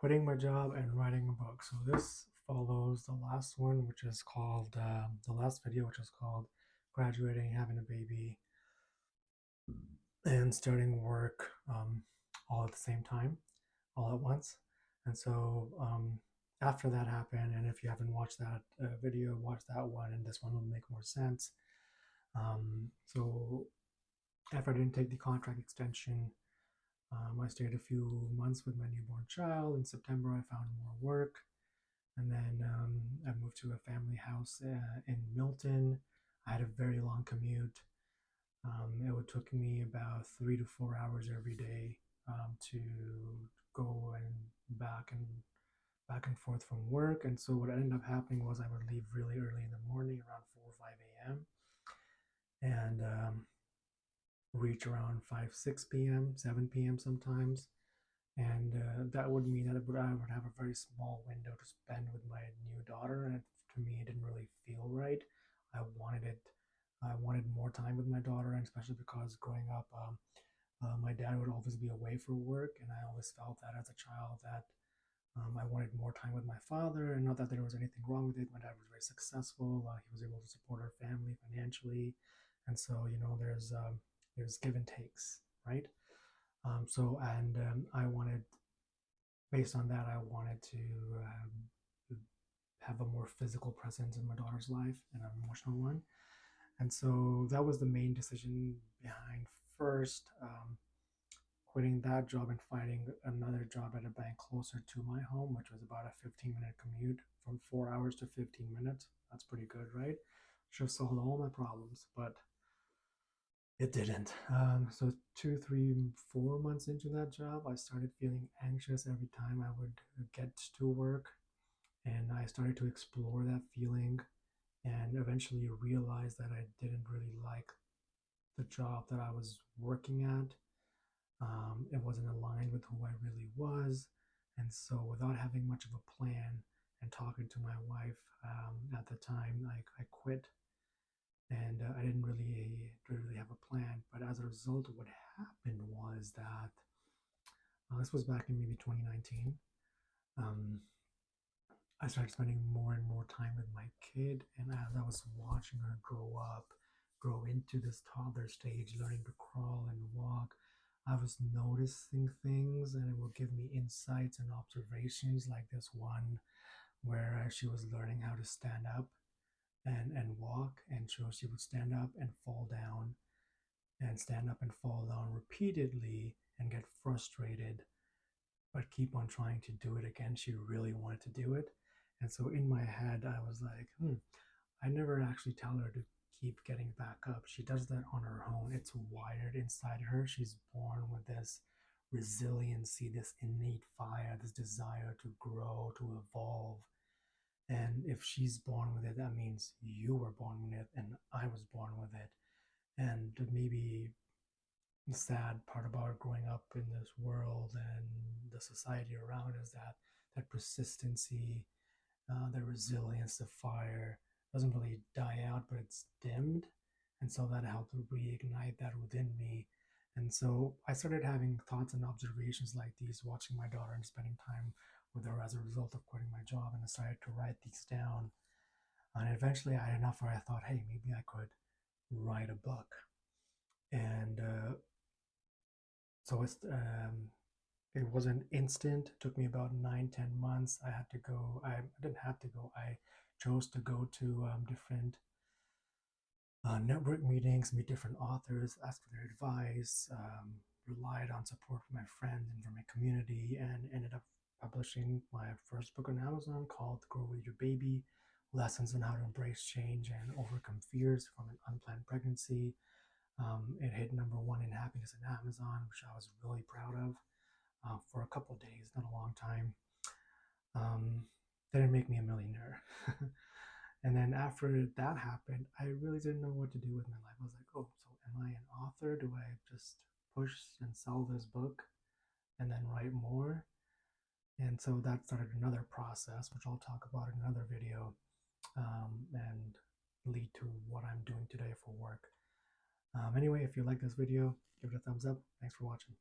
quitting my job and writing a book. So this follows the last one, which is called the last video, which is called graduating, having a baby, and starting work all at the same time, all at once. And so after that happened, and if you haven't watched that video, watch that one, and this one will make more sense. So after I didn't take the contract extension, I stayed a few months with my newborn child. In September, I found more work. And then I moved to a family house in Milton. I had a very long commute. It would took me about 3 to 4 hours every day to go and back and forth from work. And so what ended up happening was I would leave really early in the morning, around 4 or 5 a.m., and reach around 5, 6 p.m., 7 p.m. sometimes. And that would mean that I would have a very small window to spend with my new daughter. And to me, it didn't really feel right. I wanted it. I wanted more time with my daughter, and especially because growing up, my dad would always be away for work, and I always felt that as a child that I wanted more time with my father. And not that there was anything wrong with it. My dad was very successful. He was able to support our family financially, and so there's give and takes, right? I wanted, based on that, I wanted to have a more physical presence in my daughter's life and an emotional one. And so that was the main decision behind first quitting that job and finding another job at a bank closer to my home, which was about a 15-minute commute from 4 hours to 15 minutes. That's pretty good, right? Should have solved all my problems, but it didn't. So 2, 3, 4 months into that job, I started feeling anxious every time I would get to work, and I started to explore that feeling, and eventually realized that I didn't really like the job that I was working at. It wasn't aligned with who I really was, and so without having much of a plan and talking to my wife at the time, I quit, and I didn't really have a plan. But as a result, what happened was that this was back in maybe 2019. Um, I started spending more and more time with my kid, and as I was watching her grow up, grow into this toddler stage, learning to crawl and walk, I was noticing things, and it would give me insights and observations, like this one where she was learning how to stand up and walk, and so she would stand up and fall down and stand up and fall down repeatedly and get frustrated, but keep on trying to do it again. She really wanted to do it. And so in my head, I was like, I never actually tell her to keep getting back up. She does that on her own. It's wired inside her. She's born with this resiliency, this innate fire, this desire to grow, to evolve. And if she's born with it, that means you were born with it and I was born with it. And maybe the sad part about growing up in this world and the society around is that persistency, the resilience, the fire doesn't really die out, but it's dimmed. And so that helped reignite that within me. And so I started having thoughts and observations like these, watching my daughter and spending time with her as a result of quitting my job, and decided to write these down. And eventually I had enough where I thought, hey, maybe I could write a book. And so it wasn't instant. It took me about 9, 10 months. I had to go. I didn't have to go. I chose to go to different network meetings, meet different authors, ask for their advice, relied on support from my friends and from my community, and ended up publishing my first book on Amazon called Grow With Your Baby: Lessons on How to Embrace Change and Overcome Fears from an Unplanned Pregnancy. It hit #1 in happiness in Amazon, which I was really proud of for a couple of days, not a long time. Um, didn't make me a millionaire. And then after that happened, I really didn't know what to do with my life. I was like, oh, so am I an author? Do I just push and sell this book and then write more? And so that started another process, which I'll talk about in another video, and lead to what I'm doing today for work. Anyway, if you like this video, give it a thumbs up. Thanks for watching.